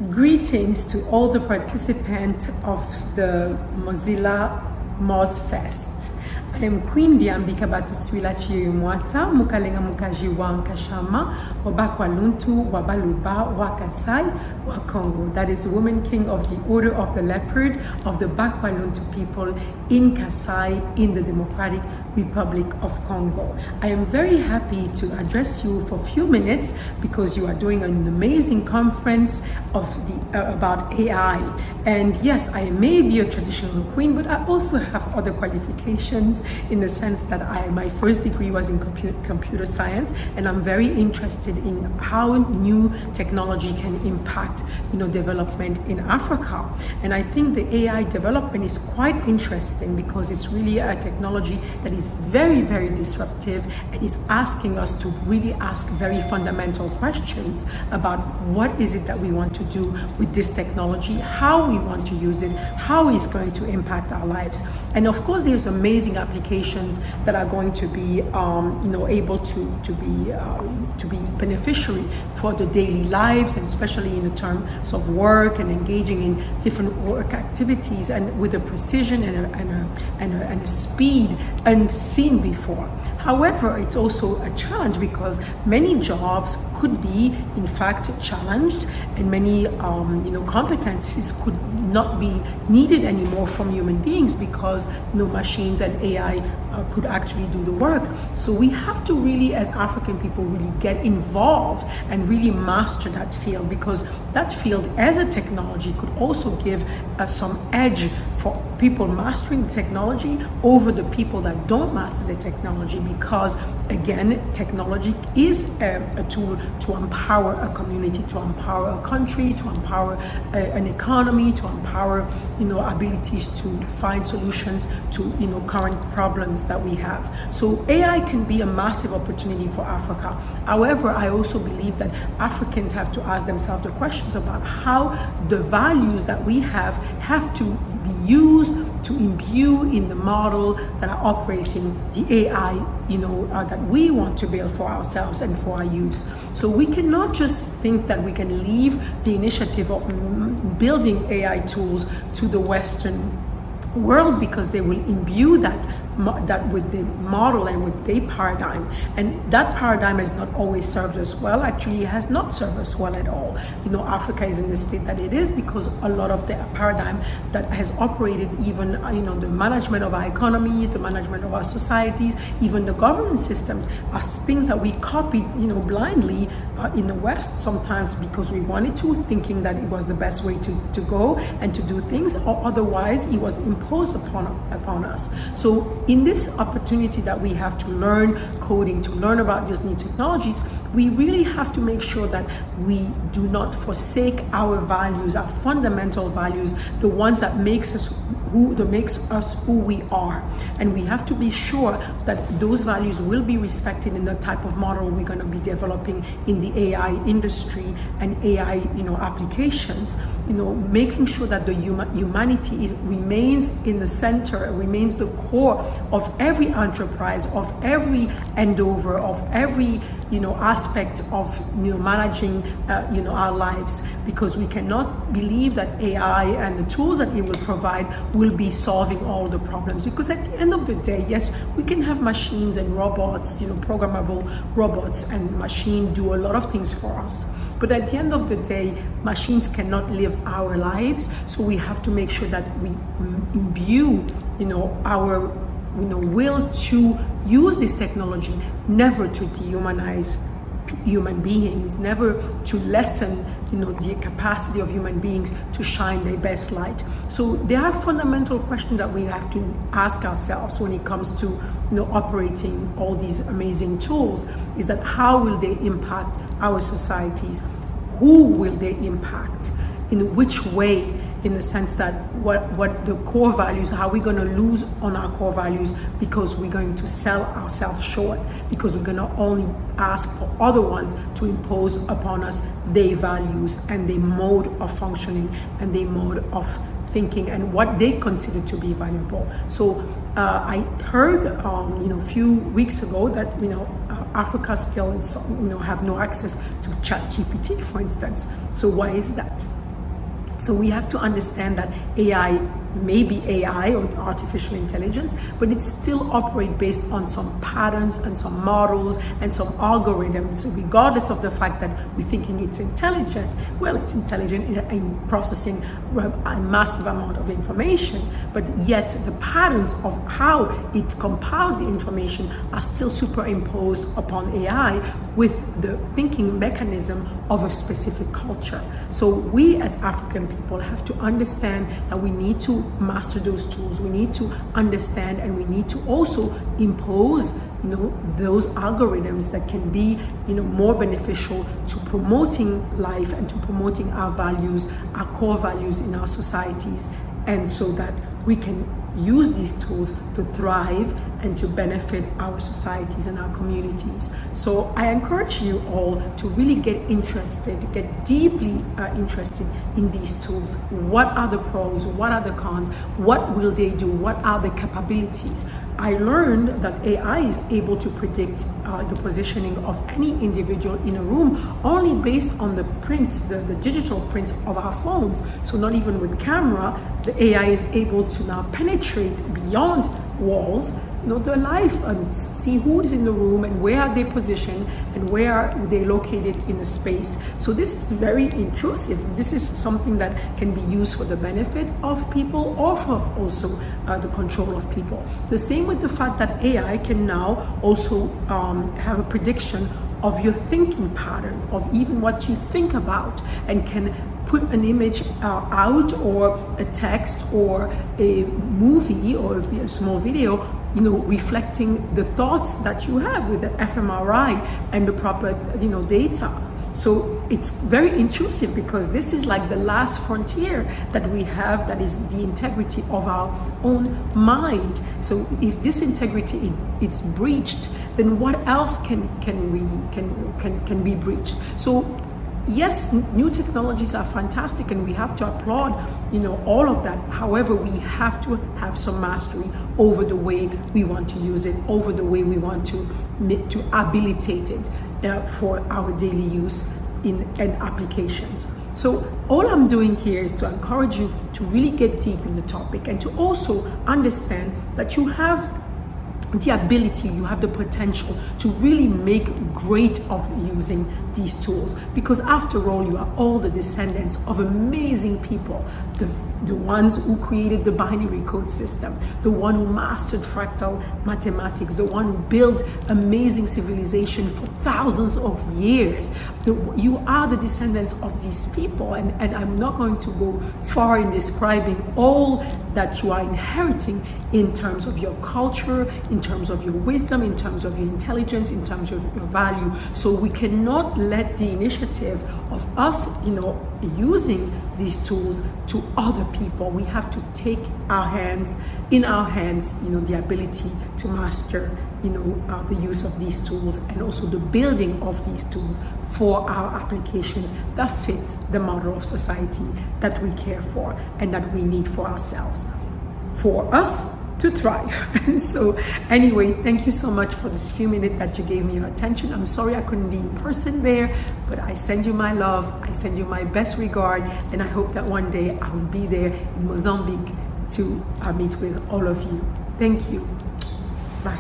Greetings to all the participants of the Mozilla Mozfest. I am Queen Diambi Kabatuswila Chirimwata, Mukalenga Mukajiwa Nkashama, Wabakwa Luntu, Wabaluba, Wakasai, Wakongo. That is Woman King of the Order of the Leopard of the Bakwa Luntu people in Kasai in the Democratic Republic of Congo. I am very happy to address you for a few minutes because you are doing an amazing conference of about AI. And yes, I may be a traditional queen, but I also have other qualifications in the sense that my first degree was in computer science, and I'm very interested in how new technology can impact, development in Africa. And I think the AI development is quite interesting because it's really a technology that is very, very disruptive and is asking us to really ask very fundamental questions about what is it that we want to do with this technology, how we want to use it, how it's going to impact our lives. And of course, there's amazing applications that are going to be, able to be beneficiary for the daily lives, and especially in the terms of work and engaging in different work activities, and with a precision and a speed unseen before. However, it's also a challenge because many jobs could be, in fact, challenged, and many, competencies could not be needed anymore from human beings because machines and AI could actually do the work. So we have to really, as African people, really get involved and really master that field, because that field as a technology could also give some edge for people mastering the technology over the people that don't master the technology, because again, technology is a tool to empower a community, to empower a country, to empower an economy, to empower abilities to find solutions to current problems that we have. So AI can be a massive opportunity for Africa. However, I also believe that Africans have to ask themselves the questions about how the values that we have to be used to imbue in the model that are operating the AI, that we want to build for ourselves and for our use. So we cannot just think that we can leave the initiative of building AI tools to the Western world, because they will imbue that with the model and with their paradigm, and that paradigm has not always served us well. Actually, it has not served us well at all. Africa is in the state that it is because a lot of the paradigm that has operated, even the management of our economies, the management of our societies, even the government systems, are things that we copied blindly in the West, sometimes because we wanted to, thinking that it was the best way to go and to do things, or otherwise it was imposed upon us. So in this opportunity that we have to learn coding, to learn about these new technologies, we really have to make sure that we do not forsake our values, our fundamental values, the ones that makes us who we are. And we have to be sure that those values will be respected in the type of model we're going to be developing in the AI industry and AI applications, making sure that the humanity remains in the center, remains the core of every enterprise, of every endeavor, of every aspect of managing our lives, because we cannot believe that AI and the tools that it will provide will be solving all the problems. Because at the end of the day, yes, we can have machines and robots, programmable robots and machine do a lot of things for us. But at the end of the day, machines cannot live our lives. So we have to make sure that we imbue our will to use this technology, never to dehumanize human beings, never to lessen the capacity of human beings to shine their best light. So there are fundamental questions that we have to ask ourselves when it comes to operating all these amazing tools, is that how will they impact our societies? Who will they impact? In which way? In the sense that what the core values, how are we going to lose on our core values because we're going to sell ourselves short, because we're going to only ask for other ones to impose upon us their values and their mode of functioning and their mode of thinking and what they consider to be valuable. So I heard a few weeks ago that Africa still have no access to ChatGPT, for instance. So why is that? So we have to understand that AI may be AI or artificial intelligence, but it still operates based on some patterns and some models and some algorithms, regardless of the fact that we're thinking it's intelligent. Well, it's intelligent in processing a massive amount of information, but yet the patterns of how it compiles the information are still superimposed upon AI with the thinking mechanism of a specific culture. So we as African people have to understand that we need to master those tools. We need to understand, and we need to also impose, those algorithms that can be, more beneficial to promoting life and to promoting our values, our core values in our societies, and so that we can use these tools to thrive and to benefit our societies and our communities. So I encourage you all to really get interested, get deeply interested in these tools. What are the pros? What are the cons? What will they do? What are the capabilities? I learned that AI is able to predict the positioning of any individual in a room only based on the prints, the digital prints of our phones. So not even with camera, the AI is able to now penetrate beyond walls, their life, and see who is in the room and where are they positioned and where are they located in the space. So this is very intrusive. This is something that can be used for the benefit of people or for also the control of people. The same with the fact that AI can now also have a prediction of your thinking pattern, of even what you think about, and can put an image out, or a text, or a movie, or a small video, reflecting the thoughts that you have with the fMRI and the proper, data. So it's very intrusive, because this is like the last frontier that we have, that is the integrity of our own mind. So if this integrity is breached, then what else can be breached? So yes, new technologies are fantastic, and we have to applaud, all of that. However, we have to have some mastery over the way we want to use it, over the way we want to habilitate it for our daily use and applications. So all I'm doing here is to encourage you to really get deep in the topic, and to also understand that you have the ability, you have the potential to really make great of using these tools, because after all, you are all the descendants of amazing people, the ones who created the binary code system, the one who mastered fractal mathematics, the one who built amazing civilization for thousands of years. You are the descendants of these people, and I'm not going to go far in describing all that you are inheriting in terms of your culture, in terms of your wisdom, in terms of your intelligence, in terms of your value. So we cannot let the initiative of us, using these tools to other people. We have to take in our hands, the ability to master, the use of these tools, and also the building of these tools for our applications that fits the model of society that we care for and that we need for ourselves, for us to thrive. So anyway, thank you so much for this few minutes that you gave me your attention. I'm sorry I couldn't be in person there, but I send you my love, I send you my best regard, and I hope that one day I will be there in Mozambique to meet with all of you. Thank you. Bye.